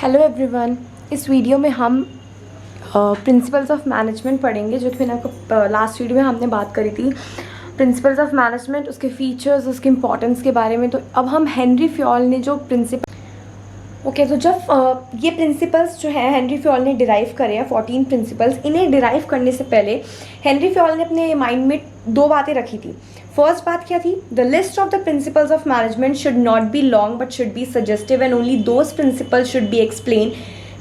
Hello everyone, इस video में हम प्रिंसिपल्स ऑफ मैनेजमेंट पढ़ेंगे, जो कि मैंने आपको लास्ट वीडियो में हमने बात करी थी प्रिंसिपल्स ऑफ मैनेजमेंट, उसके फीचर्स, उसके इंपॉर्टेंस के बारे में। तो अब हम हेनरी फ्योल ने जो तो जब ये प्रिंसिपल्स जो है हेनरी फ्योल ने डिराइव करे हैं 14 प्रिंसिपल्स, इन्हें डिराइव करने से पहले हेनरी फ्योल ने अपने माइंड में दो बातें रखी थी। फर्स्ट बात क्या थी? The list of the principles of management should not be long but should be suggestive and only those principles should be explain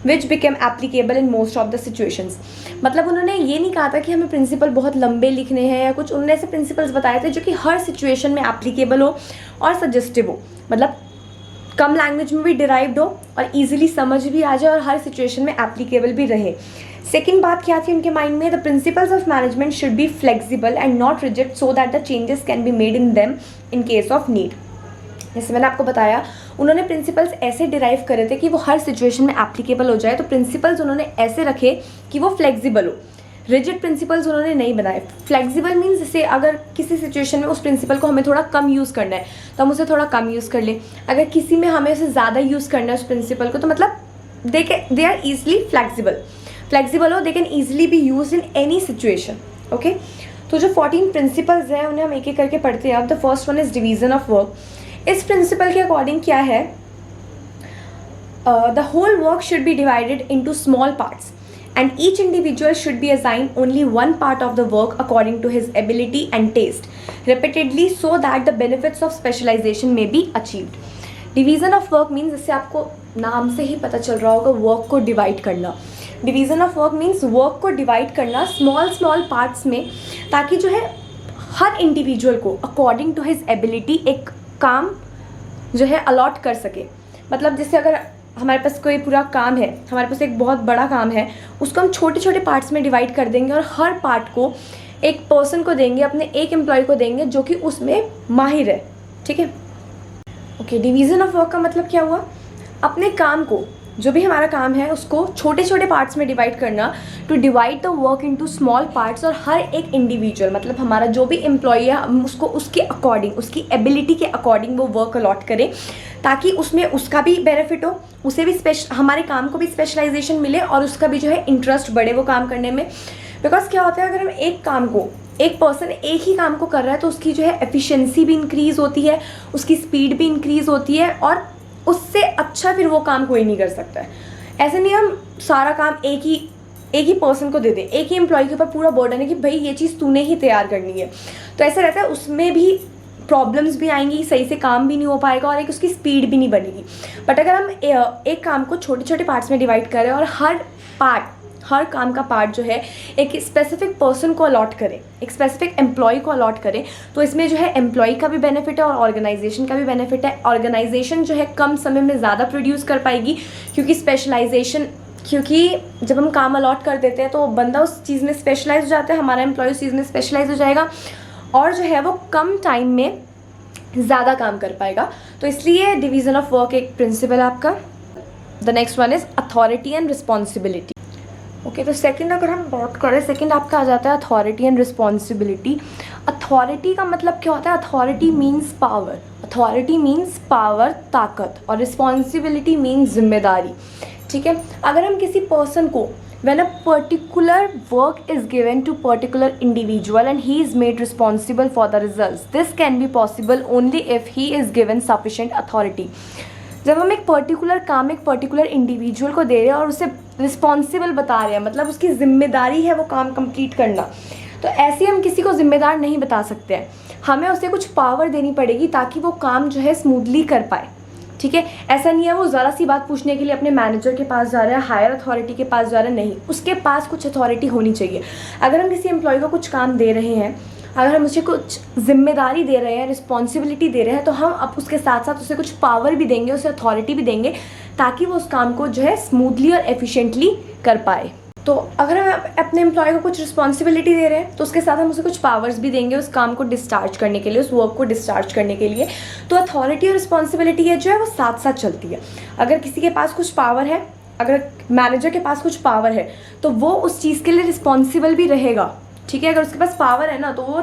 which became applicable in most of the situations. मतलब उन्होंने ये नहीं कहा था कि हमें प्रिंसिपल बहुत लंबे लिखने हैं या कुछ, उन्होंने ऐसे प्रिंसिपल्स बताए थे जो कि हर सिचुएशन में एप्लीकेबल हो और सजेस्टिव हो, मतलब कम लैंग्वेज में भी डिराइव्ड हो और इजीली समझ भी आ जाए और हर सिचुएशन में एप्लीकेबल भी रहे। सेकेंड बात क्या थी उनके माइंड में? The principles of management should be flexible and not rigid so that the changes can be made in them in case of need. जैसे मैंने आपको बताया, उन्होंने प्रिंसिपल्स ऐसे डिराइव करे थे कि वो हर सिचुएशन में एप्लीकेबल हो जाए। तो प्रिंसिपल्स उन्होंने ऐसे रखे कि वो फ्लेक्सिबल हो, रिजिड प्रिंसिपल्स उन्होंने नहीं बनाए। फ्लेक्सिबल मीन्स जैसे अगर किसी सिचुएशन में उस प्रिंसिपल को हमें थोड़ा कम यूज़ करना है तो हम उसे थोड़ा कम यूज़ कर लें, अगर किसी में हमें उसे ज़्यादा यूज़ करना है उस प्रिंसिपल को, तो मतलब दे आर ईजिली फ्लेक्सिबल हो, they can easily B use in any situation. Okay, तो जो 14 प्रिंसिपल्स हैं उन्हें हम एक एक करके पढ़ते हैं। अब the first one is division of work. इस प्रिंसिपल के अकॉर्डिंग क्या है? The whole work should be divided into small parts and each individual should be assigned only one part of the work according to his ability and taste repeatedly so that the benefits of specialization may be achieved. Division of work means, जैसे आपको नाम से ही पता चल रहा होगा, work को divide करना। Division of work means work को डिवाइड करना स्मॉल पार्ट्स में, ताकि जो है हर इंडिविजुअल को अकॉर्डिंग टू हिज एबिलिटी एक काम जो है अलॉट कर सके। मतलब जैसे अगर हमारे पास कोई पूरा काम है, हमारे पास एक बहुत बड़ा काम है, उसको हम छोटे छोटे पार्ट्स में डिवाइड कर देंगे और हर पार्ट को एक पर्सन को देंगे, अपने एक एम्प्लॉय को देंगे जो कि उसमें माहिर है। ठीक है, ओके। डिवीज़न ऑफ वर्क का मतलब क्या हुआ? अपने काम को, जो भी हमारा काम है, उसको छोटे छोटे पार्ट्स में डिवाइड करना, to divide the work into small parts, और हर एक इंडिविजुअल मतलब हमारा जो भी एम्प्लॉय है हम उसको उसके अकॉर्डिंग, उसकी एबिलिटी के अकॉर्डिंग वो वर्क अलॉट करें, ताकि उसमें उसका भी बेनिफिट हो, उसे भी हमारे काम को भी स्पेशलाइजेशन मिले और उसका भी जो है इंटरेस्ट बढ़े वो काम करने में। बिकॉज क्या होता है, अगर हम एक काम को, एक पर्सन एक ही काम को कर रहा है तो उसकी जो है एफिशिएंसी भी इंक्रीज़ होती है, उसकी स्पीड भी इंक्रीज़ होती है और उससे अच्छा फिर वो काम कोई नहीं कर सकता है। ऐसे नहीं हम सारा काम एक ही पर्सन को दे दें, एक ही एम्प्लॉय के ऊपर पूरा बर्डन है कि भाई ये चीज़ तूने ही तैयार करनी है, तो ऐसा रहता है उसमें भी प्रॉब्लम्स भी आएंगी, सही से काम भी नहीं हो पाएगा और एक उसकी स्पीड भी नहीं बनेगी। बट अगर हम एक काम को छोटे छोटे पार्ट्स में डिवाइड करें और हर काम का पार्ट जो है एक स्पेसिफिक पर्सन को अलॉट करें, एक स्पेसिफिक एम्प्लॉय को अलॉट करें, तो इसमें जो है एम्प्लॉय का भी बेनिफिट है और ऑर्गेनाइजेशन का भी बेनिफिट है। ऑर्गेनाइजेशन जो है कम समय में ज़्यादा प्रोड्यूस कर पाएगी, क्योंकि जब हम काम अलॉट कर देते हैं तो बंदा उस चीज़ में स्पेशलाइज हो जाता है, हमारा एम्प्लॉय उस चीज़ में स्पेशलाइज हो जाएगा और जो है वो कम टाइम में ज़्यादा काम कर पाएगा। तो इसलिए डिवीज़न ऑफ वर्क एक प्रिंसिपल आपका। The next one is authority and responsibility. Okay, तो सेकंड अगर हम बात करें, सेकंड आपका आ जाता है अथॉरिटी एंड रिस्पॉन्सिबिलिटी। अथॉरिटी का मतलब क्या होता है? Authority means power, authority means power, ताकत, और रिस्पॉन्सिबिलिटी मीन्स जिम्मेदारी। ठीक है, अगर हम किसी पर्सन को, when a particular work is given to particular individual and he is made responsible for the results, this can be possible only if he is given sufficient authority. जब हम एक पर्टिकुलर काम एक पर्टिकुलर इंडिविजुअल को दे रहे हैं और उसे रिस्पॉन्सिबल बता रहे हैं, मतलब उसकी जिम्मेदारी है वो काम कंप्लीट करना, तो ऐसे हम किसी को जिम्मेदार नहीं बता सकते हैं, हमें उसे कुछ पावर देनी पड़ेगी ताकि वो काम जो है स्मूथली कर पाए। ठीक है, ऐसा नहीं है वो ज़रा सी बात पूछने के लिए अपने मैनेजर के पास जा रहा है, हायर अथॉरिटी के पास जा रहा है, नहीं, उसके पास कुछ अथॉरिटी होनी चाहिए। अगर हम किसी एम्प्लॉय को कुछ काम दे रहे हैं, अगर हम उसे कुछ जिम्मेदारी दे रहे हैं, रिस्पॉन्सिबिलिटी दे रहे हैं, तो हम अब उसके साथ साथ उसे कुछ पावर भी देंगे, उसे अथॉरिटी भी देंगे, ताकि वो उस काम को जो है स्मूथली और एफिशिएंटली कर पाए। तो अगर हम अपने एम्प्लॉय को कुछ रिस्पॉन्सिबिलिटी दे रहे हैं तो उसके साथ हम उसे कुछ पावर्स भी देंगे उस काम को डिस्चार्ज करने के लिए, उस वर्क को डिस्चार्ज करने के लिए। तो अथॉरिटी और रिस्पॉन्सिबिलिटी है जो है वो साथ साथ चलती है। अगर किसी के पास कुछ पावर है, अगर मैनेजर के पास कुछ पावर है, तो वो उस चीज़ के लिए रिस्पॉन्सिबल भी रहेगा। ठीक है, अगर उसके पास पावर है ना, तो वो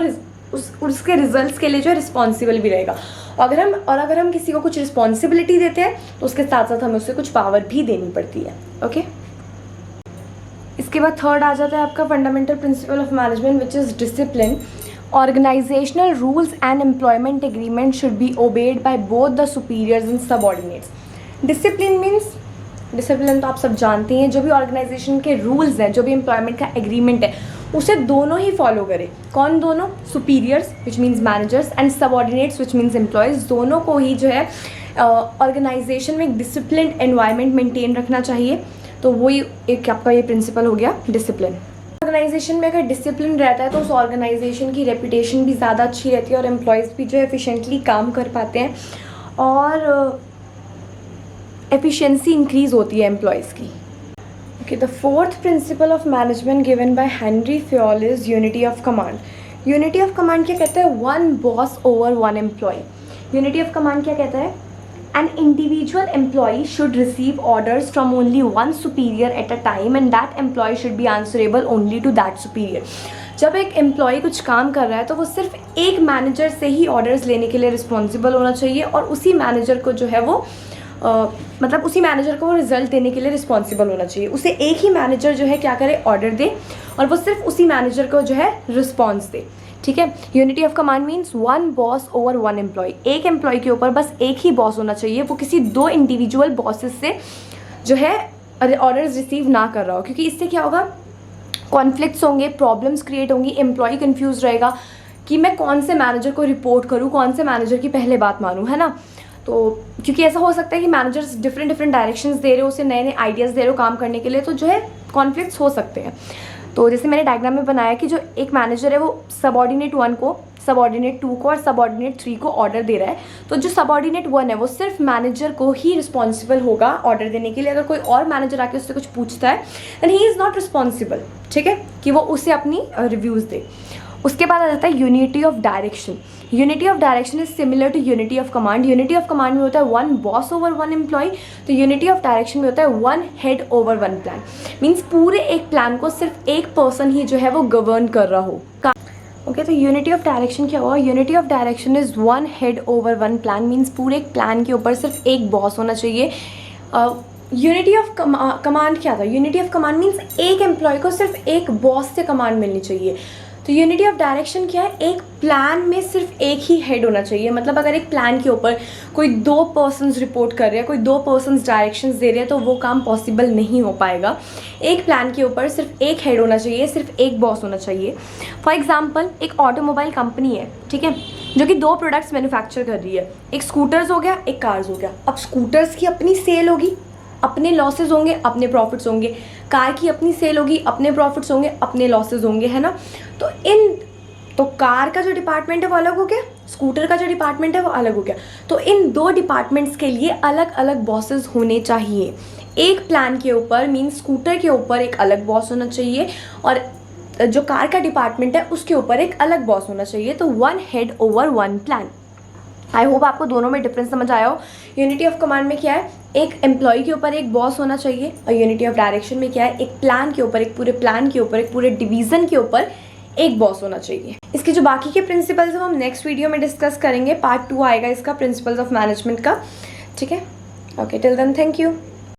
उसके रिजल्ट्स के लिए जो है रिस्पॉन्सिबल भी रहेगा। अगर हम किसी को कुछ रिस्पॉन्सिबिलिटी देते हैं तो उसके साथ साथ हमें उससे कुछ पावर भी देनी पड़ती है। ओके, इसके बाद थर्ड आ जाता है आपका fundamental principle of management which is discipline. Organisational rules and employment agreement should be obeyed by both the superiors and subordinates. Discipline means, discipline तो आप सब जानते हैं, जो भी ऑर्गेनाइजेशन के रूल्स हैं, जो भी एम्प्लॉयमेंट का एग्रीमेंट है, उसे दोनों ही फॉलो करें। कौन दोनों? Superiors which means managers and subordinates which means employees. दोनों को ही जो है ऑर्गेनाइजेशन में एक डिसिप्लिन एनवायरनमेंट मेंटेन रखना चाहिए। तो वही एक आपका ये प्रिंसिपल हो गया डिसिप्लिन। ऑर्गेनाइजेशन में अगर डिसिप्लिन रहता है तो उस ऑर्गेनाइजेशन की रेपुटेशन भी ज़्यादा अच्छी रहती है और एम्प्लॉयज़ भी जो है एफिशिएंटली काम कर पाते हैं और एफिशिएंसी इंक्रीज़ होती है एम्प्लॉयज़ की। Okay, the fourth principle of management given by Henry Fayol is unity of command. Unity of command क्या कहता है? One boss over one employee. Unity of command क्या कहता है? An individual employee should receive orders from only one superior at a time and that employee should be answerable only to that superior. जब एक employ कुछ काम कर रहा है तो वो सिर्फ एक मैनेजर से ही ऑर्डर्स लेने के लिए रिस्पॉन्सिबल होना चाहिए और उसी मैनेजर को जो है वो मतलब उसी मैनेजर को वो रिजल्ट देने के लिए रिस्पॉन्सिबल होना चाहिए। उसे एक ही मैनेजर जो है क्या करे? ऑर्डर दे और वो सिर्फ उसी मैनेजर को जो है रिस्पॉन्स दे। ठीक है, unity of command means one boss over one employee. एक एम्प्लॉय के ऊपर बस एक ही बॉस होना चाहिए, वो किसी दो इंडिविजुअल बॉसेस से जो है ऑर्डर्स रिसीव ना कर रहा हो, क्योंकि इससे क्या होगा? कॉन्फ्लिक्ट्स होंगे, प्रॉब्लम्स क्रिएट होंगी, एम्प्लॉय कंफ्यूज रहेगा कि मैं कौन से मैनेजर को रिपोर्ट करूँ, कौन से मैनेजर की पहले बात मानूँ, है ना। तो क्योंकि ऐसा हो सकता है कि मैनेजर्स डिफरेंट डायरेक्शंस दे रहे हो, उसे नए नए आइडियाज़ दे रहे हो काम करने के लिए, तो जो है कॉन्फ्लिक्ट्स हो सकते हैं। तो जैसे मैंने डायग्राम में बनाया कि जो एक मैनेजर है वो सबऑर्डिनेट 1 को, सबऑर्डिनेट 2 को और सबऑर्डिनेट 3 को ऑर्डर दे रहा है, तो जो सबऑर्डिनेट 1 है वो सिर्फ मैनेजर को ही रिस्पॉन्सिबल होगा ऑर्डर देने के लिए। अगर कोई और मैनेजर आके उससे कुछ पूछता है then he is not responsible, ठीक है, कि वो उसे अपनी रिव्यूज़ दे। उसके बाद आ जाता है unity of direction. Unity of direction is similar to unity of command. Unity of command में होता है one boss over one employee, तो यूनिटी ऑफ डायरेक्शन में होता है one head over one plan. Means पूरे एक प्लान को सिर्फ एक पर्सन ही जो है वो गवर्न कर रहा हो। ओके, तो यूनिटी ऑफ डायरेक्शन क्या हुआ? Unity of direction is one head over one plan. Means पूरे एक प्लान के ऊपर सिर्फ एक बॉस होना चाहिए। यूनिटी ऑफ कमांड क्या था? यूनिटी ऑफ कमांड मीन्स एक एम्प्लॉय को सिर्फ एक बॉस से कमांड मिलनी चाहिए। तो यूनिटी ऑफ डायरेक्शन क्या है? एक प्लान में सिर्फ एक ही हेड होना चाहिए। मतलब अगर एक प्लान के ऊपर कोई दो पर्सन्स रिपोर्ट कर रहे हैं, कोई दो पर्सन्स डायरेक्शंस दे रहे हैं, तो वो काम पॉसिबल नहीं हो पाएगा। एक प्लान के ऊपर सिर्फ एक हेड होना चाहिए, सिर्फ एक बॉस होना चाहिए। फॉर एग्जाम्पल, एक ऑटोमोबाइल कंपनी है, ठीक है, जो कि दो प्रोडक्ट्स मैन्युफैक्चर कर रही है। एक स्कूटर्स हो गया, एक कार्स हो गया। अब स्कूटर्स की अपनी सेल होगी, अपने लॉसेज होंगे, अपने प्रॉफिट्स होंगे। कार की अपनी सेल होगी, अपने प्रॉफिट्स होंगे, अपने लॉसेज होंगे, है ना। तो कार का जो डिपार्टमेंट है वो अलग हो गया, स्कूटर का जो डिपार्टमेंट है वो अलग हो गया। तो इन दो डिपार्टमेंट्स के लिए अलग अलग बॉसेस होने चाहिए। एक प्लान के ऊपर मीन्स स्कूटर के ऊपर एक अलग बॉस होना चाहिए और जो कार का डिपार्टमेंट है उसके ऊपर एक अलग बॉस होना चाहिए। तो one head over one plan. I hope आपको दोनों में डिफरेंस समझ आया हो। यूनिटी ऑफ कमांड में क्या है? एक एम्प्लॉय के ऊपर एक बॉस होना चाहिए, और यूनिटी ऑफ डायरेक्शन में क्या है? एक प्लान के ऊपर, एक पूरे प्लान के ऊपर, एक पूरे डिवीजन के ऊपर एक बॉस होना चाहिए। इसके जो बाकी के प्रिंसिपल्स हैं हम नेक्स्ट वीडियो में डिस्कस करेंगे। पार्ट 2 आएगा इसका, प्रिंसिपल्स ऑफ मैनेजमेंट का, ठीक है। Okay, till then thank you.